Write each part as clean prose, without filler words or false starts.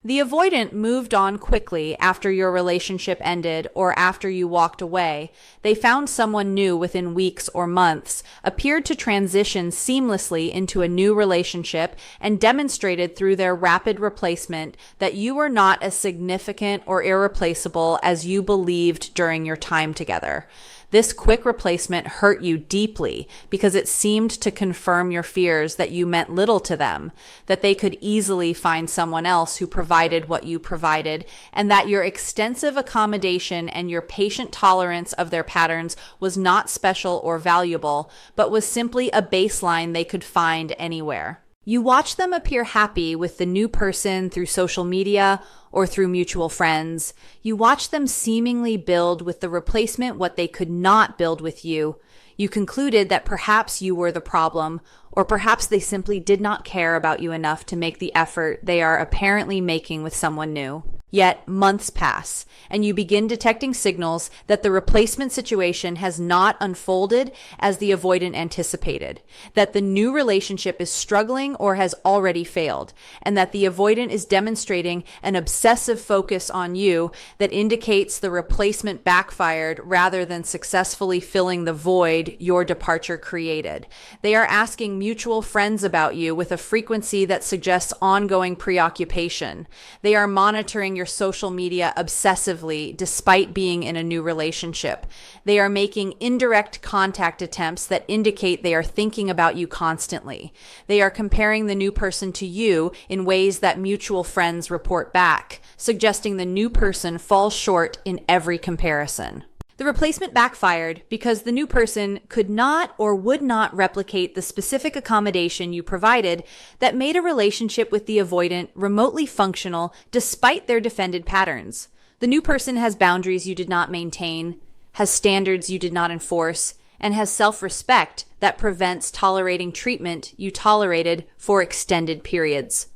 The avoidant moved on quickly after your relationship ended or after you walked away. They found someone new within weeks or months, appeared to transition seamlessly into a new relationship, and demonstrated through their rapid replacement that you were not as significant or irreplaceable as you believed during your time together. This quick replacement hurt you deeply because it seemed to confirm your fears that you meant little to them, that they could easily find someone else who provided what you provided, and that your extensive accommodation and your patient tolerance of their patterns was not special or valuable, but was simply a baseline they could find anywhere. You watch them appear happy with the new person through social media or through mutual friends. You watch them seemingly build with the replacement what they could not build with you. You concluded that perhaps you were the problem, or perhaps they simply did not care about you enough to make the effort they are apparently making with someone new. Yet months pass, and you begin detecting signals that the replacement situation has not unfolded as the avoidant anticipated, that the new relationship is struggling or has already failed, and that the avoidant is demonstrating an obsessive focus on you that indicates the replacement backfired rather than successfully filling the void your departure created. They are asking mutual friends about you with a frequency that suggests ongoing preoccupation. They are monitoring your social media obsessively despite being in a new relationship. They are making indirect contact attempts that indicate they are thinking about you constantly. They are comparing the new person to you in ways that mutual friends report back, suggesting the new person falls short in every comparison. The replacement backfired because the new person could not or would not replicate the specific accommodation you provided that made a relationship with the avoidant remotely functional despite their defended patterns. The new person has boundaries you did not maintain, has standards you did not enforce, and has self-respect that prevents tolerating treatment you tolerated for extended periods.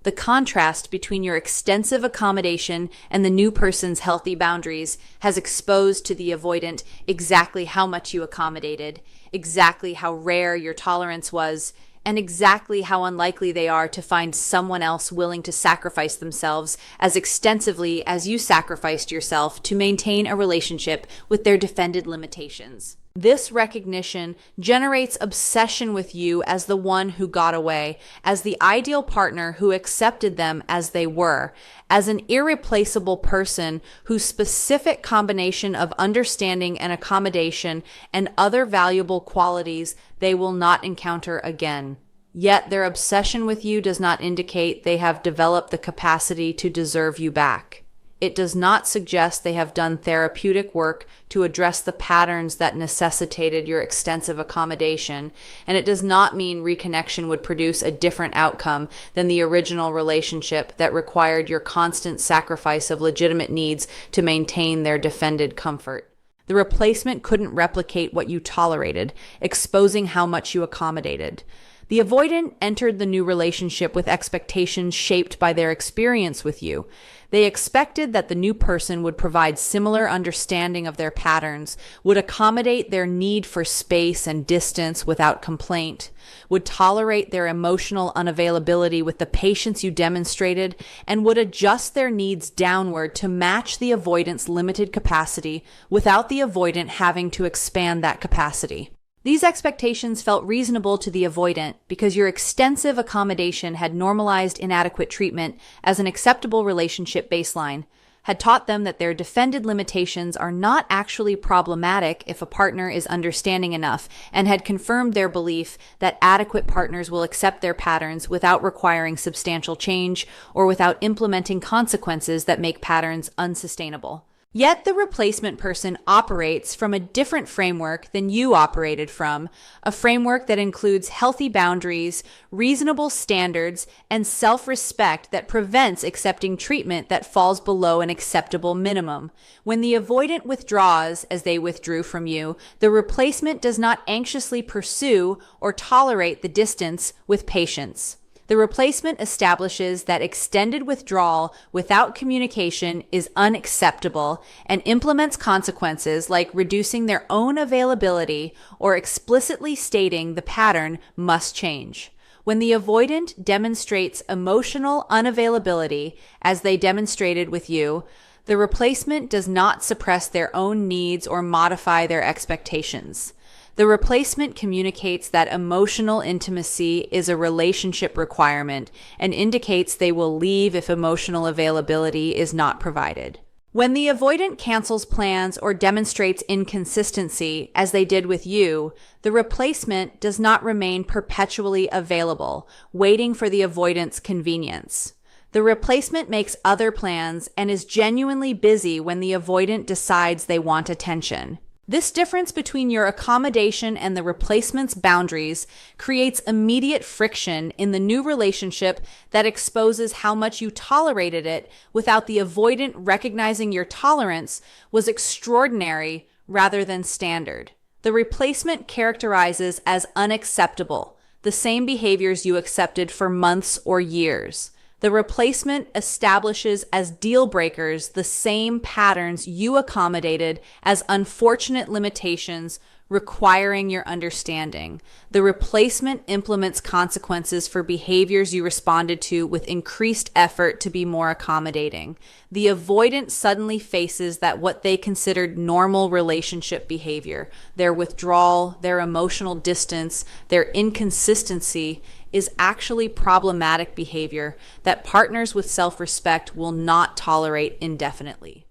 The contrast between your extensive accommodation and the new person's healthy boundaries has exposed to the avoidant exactly how much you accommodated, exactly how rare your tolerance was, and exactly how unlikely they are to find someone else willing to sacrifice themselves as extensively as you sacrificed yourself to maintain a relationship with their defended limitations. This recognition generates obsession with you as the one who got away, as the ideal partner who accepted them as they were, as an irreplaceable person whose specific combination of understanding and accommodation and other valuable qualities they will not encounter again. Yet their obsession with you does not indicate they have developed the capacity to deserve you back. It does not suggest they have done therapeutic work to address the patterns that necessitated your extensive accommodation, and it does not mean reconnection would produce a different outcome than the original relationship that required your constant sacrifice of legitimate needs to maintain their defended comfort. The replacement couldn't replicate what you tolerated, exposing how much you accommodated. The avoidant entered the new relationship with expectations shaped by their experience with you. They expected that the new person would provide similar understanding of their patterns, would accommodate their need for space and distance without complaint, would tolerate their emotional unavailability with the patience you demonstrated, and would adjust their needs downward to match the avoidant's limited capacity without the avoidant having to expand that capacity. These expectations felt reasonable to the avoidant because your extensive accommodation had normalized inadequate treatment as an acceptable relationship baseline, had taught them that their defended limitations are not actually problematic if a partner is understanding enough, and had confirmed their belief that adequate partners will accept their patterns without requiring substantial change or without implementing consequences that make patterns unsustainable. Yet the replacement person operates from a different framework than you operated from, a framework that includes healthy boundaries, reasonable standards, and self-respect that prevents accepting treatment that falls below an acceptable minimum. When the avoidant withdraws, as they withdrew from you, the replacement does not anxiously pursue or tolerate the distance with patience. The replacement establishes that extended withdrawal without communication is unacceptable and implements consequences like reducing their own availability or explicitly stating the pattern must change. When the avoidant demonstrates emotional unavailability, as they demonstrated with you, the replacement does not suppress their own needs or modify their expectations. The replacement communicates that emotional intimacy is a relationship requirement and indicates they will leave if emotional availability is not provided. When the avoidant cancels plans or demonstrates inconsistency, as they did with you, the replacement does not remain perpetually available, waiting for the avoidant's convenience. The replacement makes other plans and is genuinely busy when the avoidant decides they want attention. This difference between your accommodation and the replacement's boundaries creates immediate friction in the new relationship that exposes how much you tolerated it without the avoidant recognizing your tolerance was extraordinary rather than standard. The replacement characterizes as unacceptable the same behaviors you accepted for months or years. The replacement establishes as deal breakers the same patterns you accommodated as unfortunate limitations requiring your understanding. The replacement implements consequences for behaviors you responded to with increased effort to be more accommodating. The avoidant suddenly faces that what they considered normal relationship behavior, their withdrawal, their emotional distance, their inconsistency, is actually problematic behavior that partners with self-respect will not tolerate indefinitely.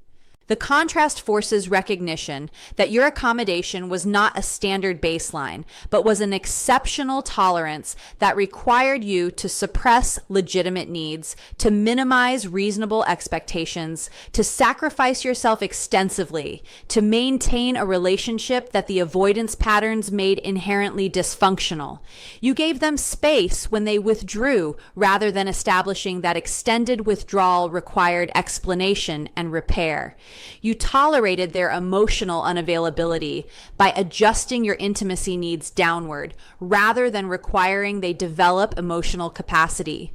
The contrast forces recognition that your accommodation was not a standard baseline, but was an exceptional tolerance that required you to suppress legitimate needs, to minimize reasonable expectations, to sacrifice yourself extensively, to maintain a relationship that the avoidance patterns made inherently dysfunctional. You gave them space when they withdrew rather than establishing that extended withdrawal required explanation and repair. You tolerated their emotional unavailability by adjusting your intimacy needs downward rather than requiring they develop emotional capacity.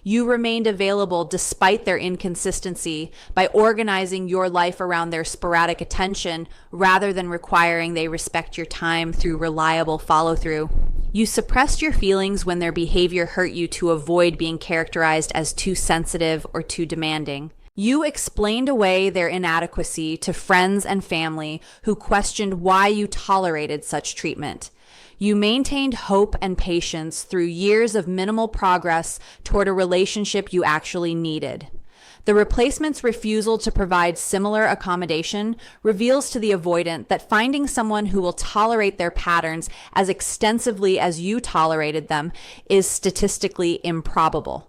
You remained available despite their inconsistency by organizing your life around their sporadic attention rather than requiring they respect your time through reliable follow-through. You suppressed your feelings when their behavior hurt you to avoid being characterized as too sensitive or too demanding. You explained away their inadequacy to friends and family who questioned why you tolerated such treatment. You maintained hope and patience through years of minimal progress toward a relationship you actually needed. The replacement's refusal to provide similar accommodation reveals to the avoidant that finding someone who will tolerate their patterns as extensively as you tolerated them is statistically improbable.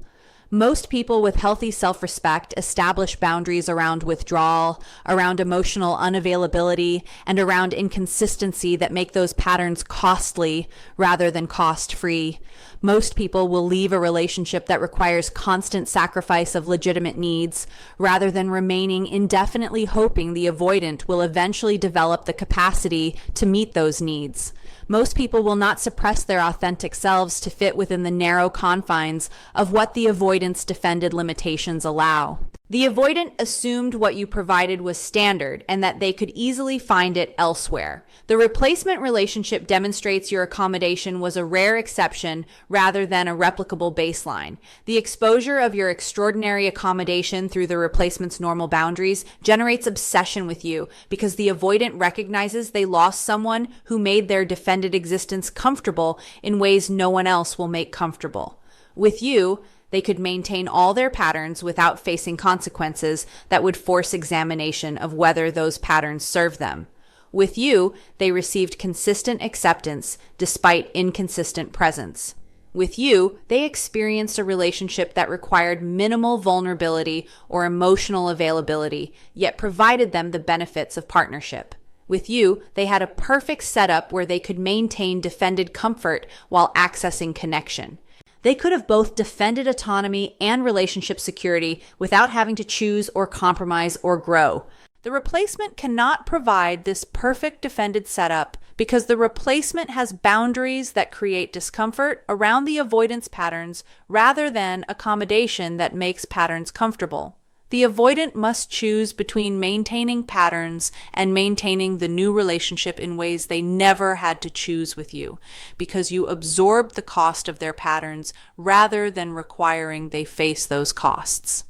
Most people with healthy self-respect establish boundaries around withdrawal, around emotional unavailability, and around inconsistency that make those patterns costly rather than cost-free. Most people will leave a relationship that requires constant sacrifice of legitimate needs rather than remaining indefinitely hoping the avoidant will eventually develop the capacity to meet those needs. Most people will not suppress their authentic selves to fit within the narrow confines of what the avoidant's defended limitations allow. The avoidant assumed what you provided was standard and that they could easily find it elsewhere. The replacement relationship demonstrates your accommodation was a rare exception rather than a replicable baseline. The exposure of your extraordinary accommodation through the replacement's normal boundaries generates obsession with you because the avoidant recognizes they lost someone who made their defended existence comfortable in ways no one else will make comfortable. With you, they could maintain all their patterns without facing consequences that would force examination of whether those patterns serve them. With you, they received consistent acceptance despite inconsistent presence. With you, they experienced a relationship that required minimal vulnerability or emotional availability, yet provided them the benefits of partnership. With you, they had a perfect setup where they could maintain defended comfort while accessing connection. They could have both defended autonomy and relationship security without having to choose or compromise or grow. The replacement cannot provide this perfect defended setup because the replacement has boundaries that create discomfort around the avoidance patterns rather than accommodation that makes patterns comfortable. The avoidant must choose between maintaining patterns and maintaining the new relationship in ways they never had to choose with you, because you absorbed the cost of their patterns rather than requiring they face those costs.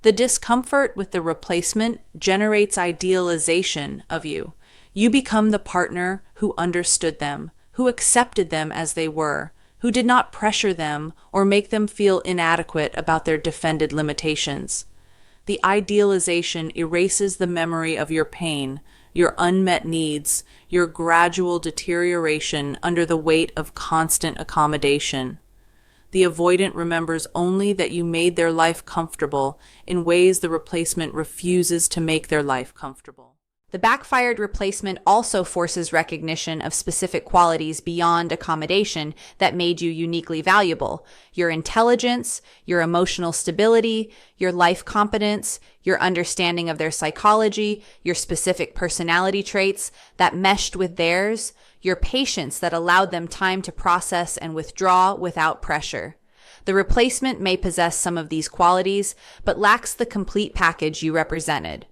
The discomfort with the replacement generates idealization of you. You become the partner who understood them, who accepted them as they were, who did not pressure them or make them feel inadequate about their defended limitations. The idealization erases the memory of your pain, your unmet needs, your gradual deterioration under the weight of constant accommodation. The avoidant remembers only that you made their life comfortable in ways the replacement refuses to make their life comfortable. The backfired replacement also forces recognition of specific qualities beyond accommodation that made you uniquely valuable. Your intelligence, your emotional stability, your life competence, your understanding of their psychology, your specific personality traits that meshed with theirs, your patience that allowed them time to process and withdraw without pressure. The replacement may possess some of these qualities, but lacks the complete package you represented.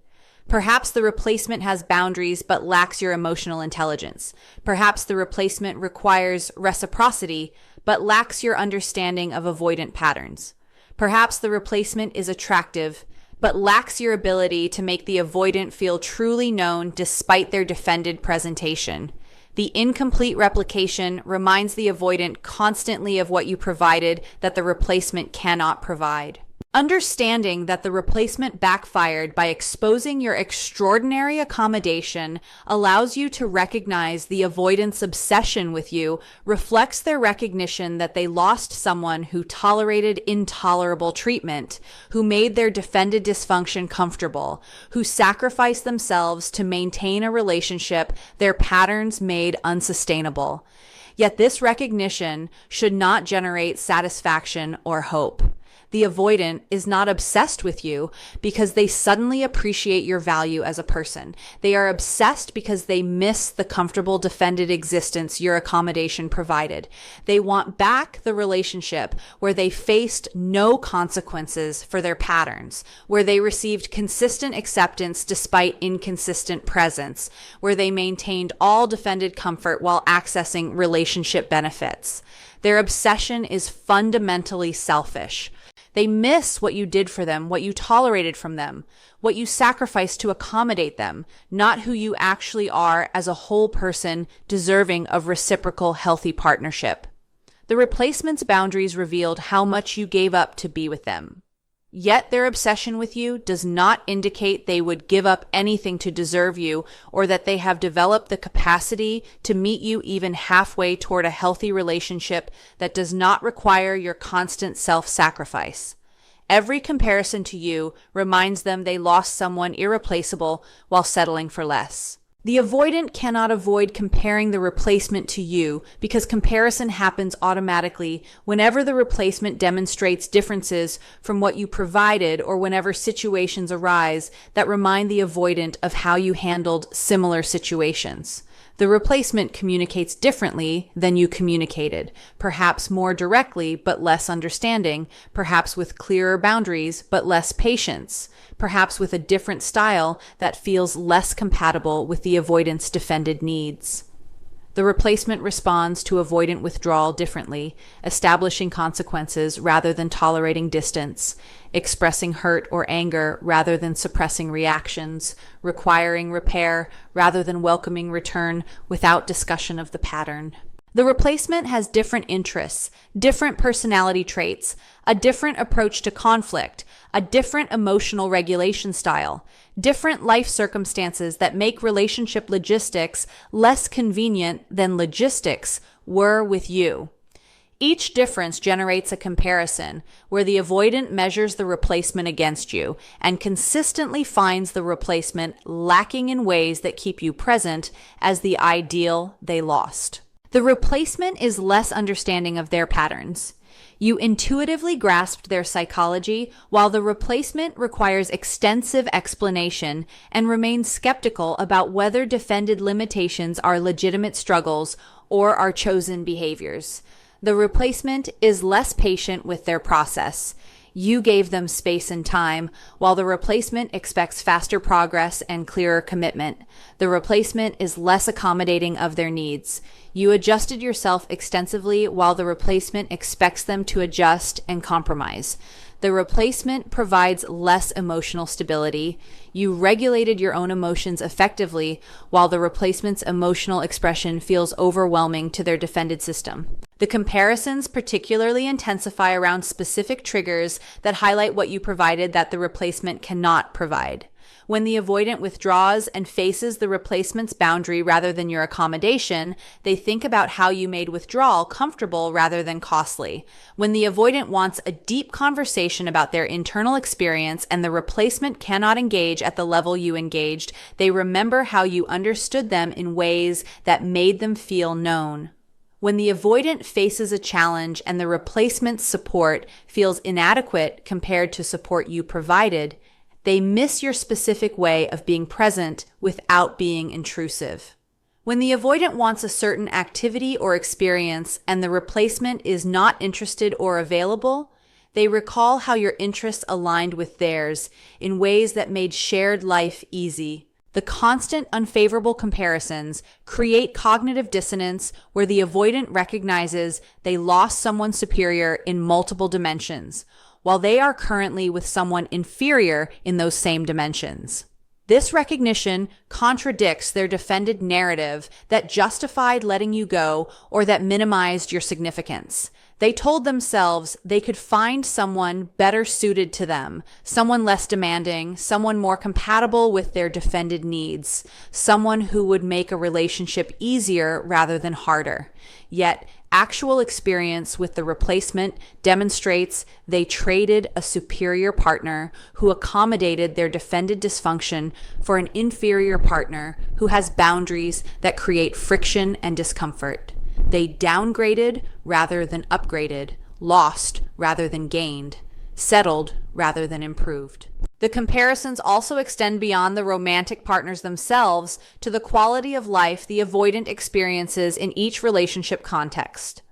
Perhaps the replacement has boundaries but lacks your emotional intelligence. Perhaps the replacement requires reciprocity but lacks your understanding of avoidant patterns. Perhaps the replacement is attractive but lacks your ability to make the avoidant feel truly known despite their defended presentation. The incomplete replication reminds the avoidant constantly of what you provided that the replacement cannot provide. Understanding that the replacement backfired by exposing your extraordinary accommodation allows you to recognize the avoidant's obsession with you reflects their recognition that they lost someone who tolerated intolerable treatment, who made their defended dysfunction comfortable, who sacrificed themselves to maintain a relationship their patterns made unsustainable. Yet this recognition should not generate satisfaction or hope. The avoidant is not obsessed with you because they suddenly appreciate your value as a person. They are obsessed because they miss the comfortable defended existence your accommodation provided. They want back the relationship where they faced no consequences for their patterns, where they received consistent acceptance despite inconsistent presence, where they maintained all defended comfort while accessing relationship benefits. Their obsession is fundamentally selfish. They miss what you did for them, what you tolerated from them, what you sacrificed to accommodate them, not who you actually are as a whole person deserving of reciprocal, healthy partnership. The replacement's boundaries revealed how much you gave up to be with them. Yet their obsession with you does not indicate they would give up anything to deserve you or that they have developed the capacity to meet you even halfway toward a healthy relationship that does not require your constant self-sacrifice. Every comparison to you reminds them they lost someone irreplaceable while settling for less. The avoidant cannot avoid comparing the replacement to you because comparison happens automatically whenever the replacement demonstrates differences from what you provided or whenever situations arise that remind the avoidant of how you handled similar situations. The replacement communicates differently than you communicated, perhaps more directly but less understanding, perhaps with clearer boundaries but less patience, perhaps with a different style that feels less compatible with the avoidant's defended needs. The replacement responds to avoidant withdrawal differently, establishing consequences rather than tolerating distance, expressing hurt or anger rather than suppressing reactions, requiring repair rather than welcoming return without discussion of the pattern. The replacement has different interests, different personality traits, a different approach to conflict, a different emotional regulation style, different life circumstances that make relationship logistics less convenient than logistics were with you. Each difference generates a comparison where the avoidant measures the replacement against you and consistently finds the replacement lacking in ways that keep you present as the ideal they lost. The replacement is less understanding of their patterns. You intuitively grasped their psychology, while the replacement requires extensive explanation and remains skeptical about whether defended limitations are legitimate struggles or are chosen behaviors. The replacement is less patient with their process. You gave them space and time, while the replacement expects faster progress and clearer commitment. The replacement is less accommodating of their needs. You adjusted yourself extensively, while the replacement expects them to adjust and compromise. The replacement provides less emotional stability. You regulated your own emotions effectively, while the replacement's emotional expression feels overwhelming to their defended system. The comparisons particularly intensify around specific triggers that highlight what you provided that the replacement cannot provide. When the avoidant withdraws and faces the replacement's boundary rather than your accommodation, they think about how you made withdrawal comfortable rather than costly. When the avoidant wants a deep conversation about their internal experience and the replacement cannot engage at the level you engaged, they remember how you understood them in ways that made them feel known. When the avoidant faces a challenge and the replacement's support feels inadequate compared to support you provided, they miss your specific way of being present without being intrusive. When the avoidant wants a certain activity or experience and the replacement is not interested or available, they recall how your interests aligned with theirs in ways that made shared life easy. The constant unfavorable comparisons create cognitive dissonance where the avoidant recognizes they lost someone superior in multiple dimensions, while they are currently with someone inferior in those same dimensions. This recognition contradicts their defended narrative that justified letting you go or that minimized your significance. They told themselves they could find someone better suited to them, someone less demanding, someone more compatible with their defended needs, someone who would make a relationship easier rather than harder. Yet, actual experience with the replacement demonstrates they traded a superior partner who accommodated their defended dysfunction for an inferior partner who has boundaries that create friction and discomfort. They downgraded rather than upgraded, lost rather than gained, settled rather than improved. The comparisons also extend beyond the romantic partners themselves to the quality of life the avoidant experiences in each relationship context.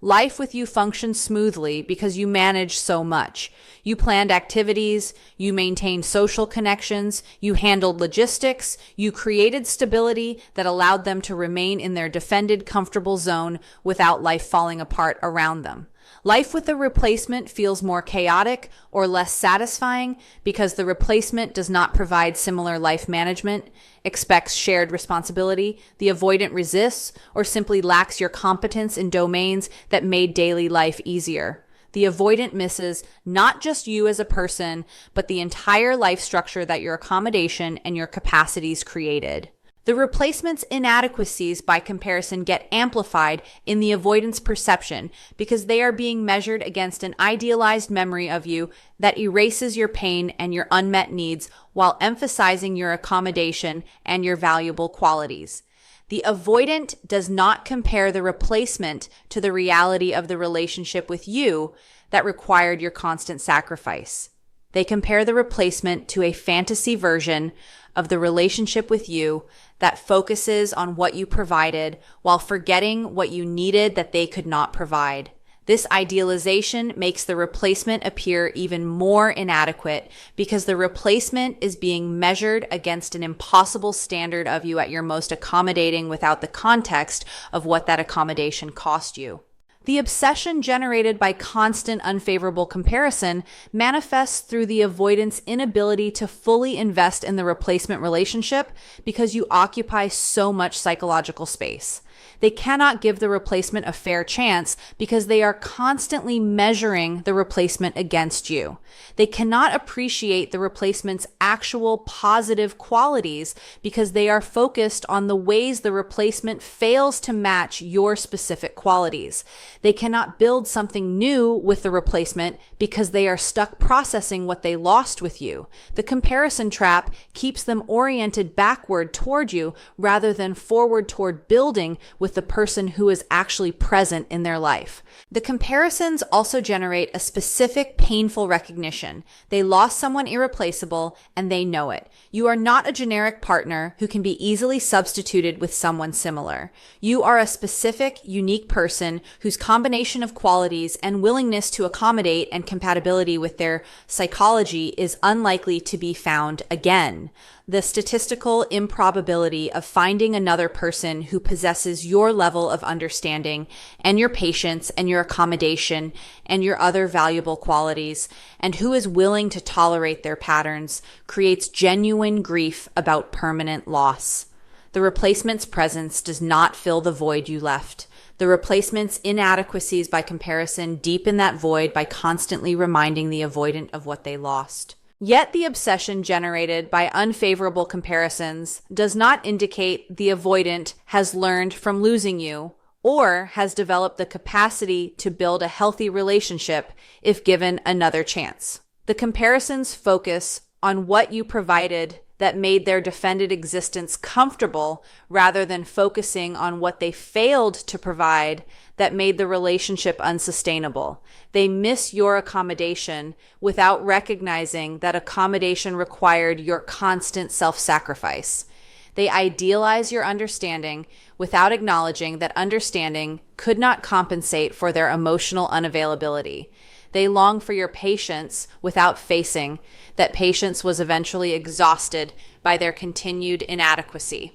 Life with you functions smoothly because you manage so much. You planned activities, you maintained social connections, you handled logistics, you created stability that allowed them to remain in their defended, comfortable zone without life falling apart around them. Life with a replacement feels more chaotic or less satisfying because the replacement does not provide similar life management, expects shared responsibility, the avoidant resists, or simply lacks your competence in domains that made daily life easier. The avoidant misses not just you as a person, but the entire life structure that your accommodation and your capacities created. The replacement's inadequacies by comparison get amplified in the avoidance perception because they are being measured against an idealized memory of you that erases your pain and your unmet needs while emphasizing your accommodation and your valuable qualities. The avoidant does not compare the replacement to the reality of the relationship with you that required your constant sacrifice. They compare the replacement to a fantasy version of the relationship with you that focuses on what you provided while forgetting what you needed that they could not provide. This idealization makes the replacement appear even more inadequate because the replacement is being measured against an impossible standard of you at your most accommodating without the context of what that accommodation cost you. The obsession generated by constant unfavorable comparison manifests through the avoidant's inability to fully invest in the replacement relationship because you occupy so much psychological space. They cannot give the replacement a fair chance because they are constantly measuring the replacement against you. They cannot appreciate the replacement's actual positive qualities because they are focused on the ways the replacement fails to match your specific qualities. They cannot build something new with the replacement because they are stuck processing what they lost with you. The comparison trap keeps them oriented backward toward you rather than forward toward building with with the person who is actually present in their life. The comparisons also generate a specific painful recognition. They lost someone irreplaceable and they know it. You are not a generic partner who can be easily substituted with someone similar. You are a specific, unique person whose combination of qualities and willingness to accommodate and compatibility with their psychology is unlikely to be found again. The statistical improbability of finding another person who possesses your level of understanding and your patience and your accommodation and your other valuable qualities, and who is willing to tolerate their patterns, creates genuine grief about permanent loss. The replacement's presence does not fill the void you left. The replacement's inadequacies, by comparison, deepen that void by constantly reminding the avoidant of what they lost. Yet the obsession generated by unfavorable comparisons does not indicate the avoidant has learned from losing you or has developed the capacity to build a healthy relationship if given another chance. The comparisons focus on what you provided that made their defended existence comfortable rather than focusing on what they failed to provide that made the relationship unsustainable. They miss your accommodation without recognizing that accommodation required your constant self-sacrifice. They idealize your understanding without acknowledging that understanding could not compensate for their emotional unavailability. They long for your patience without facing that patience was eventually exhausted by their continued inadequacy.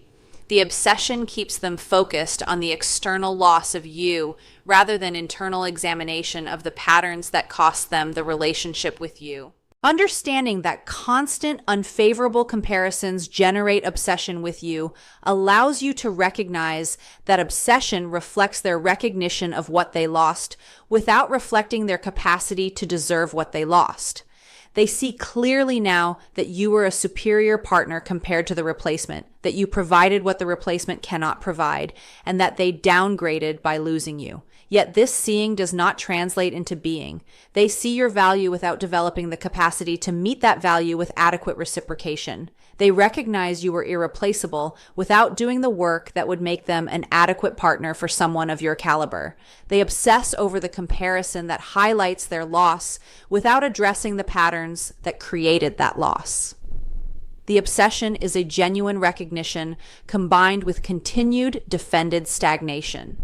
The obsession keeps them focused on the external loss of you rather than internal examination of the patterns that cost them the relationship with you. Understanding that constant unfavorable comparisons generate obsession with you allows you to recognize that obsession reflects their recognition of what they lost without reflecting their capacity to deserve what they lost. They see clearly now that you were a superior partner compared to the replacement, that you provided what the replacement cannot provide, and that they downgraded by losing you. Yet this seeing does not translate into being. They see your value without developing the capacity to meet that value with adequate reciprocation. They recognize you were irreplaceable without doing the work that would make them an adequate partner for someone of your caliber. They obsess over the comparison that highlights their loss without addressing the patterns that created that loss. The obsession is a genuine recognition combined with continued defended stagnation.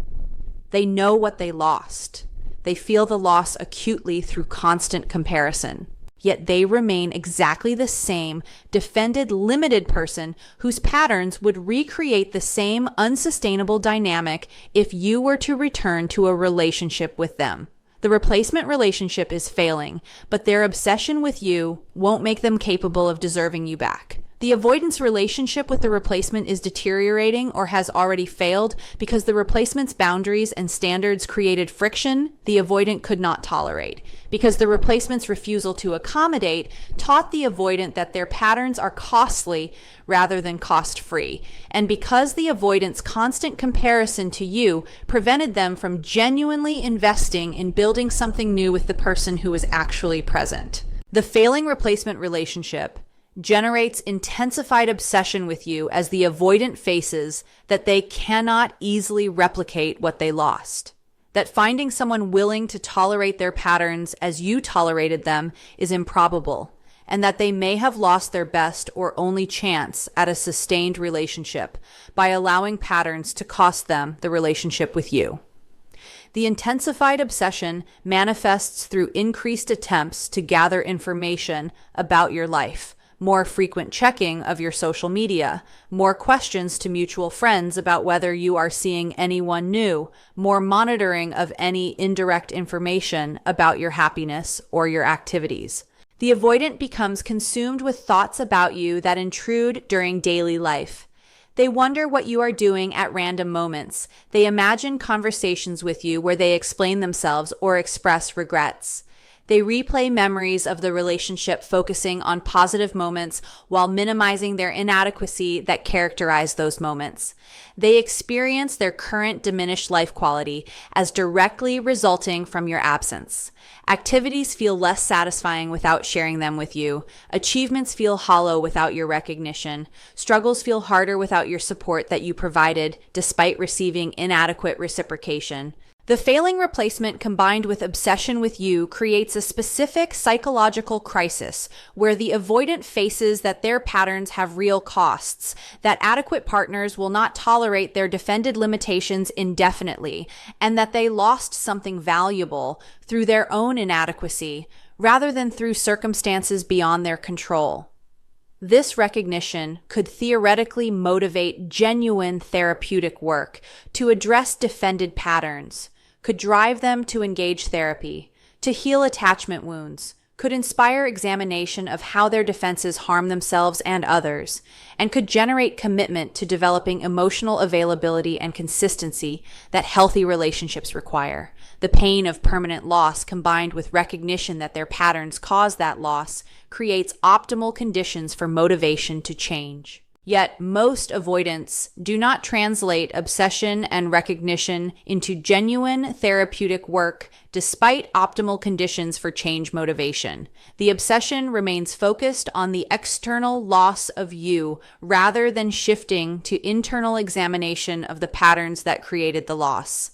They know what they lost. They feel the loss acutely through constant comparison. Yet they remain exactly the same defended, limited person whose patterns would recreate the same unsustainable dynamic if you were to return to a relationship with them. The replacement relationship is failing, but their obsession with you won't make them capable of deserving you back. The avoidance relationship with the replacement is deteriorating or has already failed because the replacement's boundaries and standards created friction the avoidant could not tolerate. Because the replacement's refusal to accommodate taught the avoidant that their patterns are costly rather than cost-free. And because the avoidant's constant comparison to you prevented them from genuinely investing in building something new with the person who is actually present. The failing replacement relationship generates intensified obsession with you as the avoidant faces that they cannot easily replicate what they lost. That finding someone willing to tolerate their patterns as you tolerated them is improbable, and that they may have lost their best or only chance at a sustained relationship by allowing patterns to cost them the relationship with you. The intensified obsession manifests through increased attempts to gather information about your life, more frequent checking of your social media, more questions to mutual friends about whether you are seeing anyone new, more monitoring of any indirect information about your happiness or your activities. The avoidant becomes consumed with thoughts about you that intrude during daily life. They wonder what you are doing at random moments. They imagine conversations with you where they explain themselves or express regrets. They replay memories of the relationship, focusing on positive moments while minimizing their inadequacy that characterize those moments. They experience their current diminished life quality as directly resulting from your absence. Activities feel less satisfying without sharing them with you. Achievements feel hollow without your recognition. Struggles feel harder without your support that you provided, despite receiving inadequate reciprocation. The failing replacement combined with obsession with you creates a specific psychological crisis where the avoidant faces that their patterns have real costs, that adequate partners will not tolerate their defended limitations indefinitely, and that they lost something valuable through their own inadequacy rather than through circumstances beyond their control. This recognition could theoretically motivate genuine therapeutic work to address defended patterns, could drive them to engage therapy, to heal attachment wounds, could inspire examination of how their defenses harm themselves and others, and could generate commitment to developing emotional availability and consistency that healthy relationships require. The pain of permanent loss combined with recognition that their patterns cause that loss creates optimal conditions for motivation to change. Yet most avoidants do not translate obsession and recognition into genuine therapeutic work despite optimal conditions for change motivation. The obsession remains focused on the external loss of you rather than shifting to internal examination of the patterns that created the loss.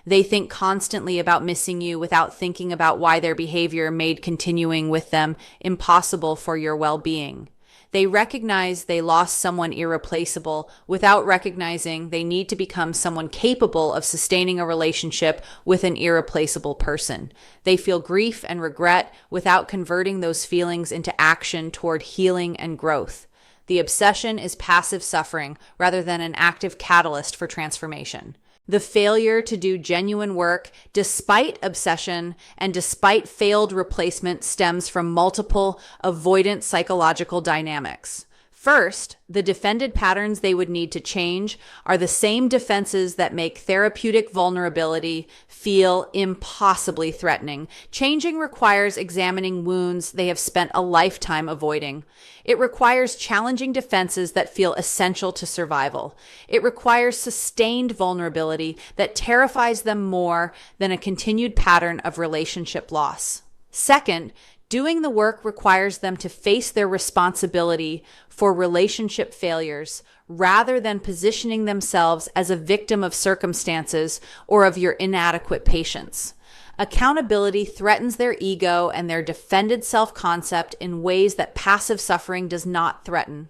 They think constantly about missing you without thinking about why their behavior made continuing with them impossible for your well-being. They recognize they lost someone irreplaceable without recognizing they need to become someone capable of sustaining a relationship with an irreplaceable person. They feel grief and regret without converting those feelings into action toward healing and growth. The obsession is passive suffering rather than an active catalyst for transformation. The failure to do genuine work despite obsession and despite failed replacement stems from multiple avoidant psychological dynamics. First, the defended patterns they would need to change are the same defenses that make therapeutic vulnerability feel impossibly threatening. Changing requires examining wounds they have spent a lifetime avoiding. It requires challenging defenses that feel essential to survival. It requires sustained vulnerability that terrifies them more than a continued pattern of relationship loss. Second, doing the work requires them to face their responsibility for relationship failures rather than positioning themselves as a victim of circumstances or of your inadequate patience. Accountability threatens their ego and their defended self-concept in ways that passive suffering does not threaten.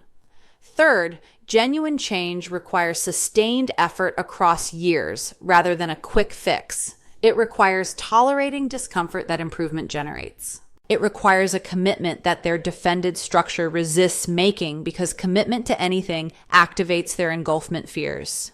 Third, genuine change requires sustained effort across years rather than a quick fix. It requires tolerating discomfort that improvement generates. It requires a commitment that their defended structure resists making because commitment to anything activates their engulfment fears.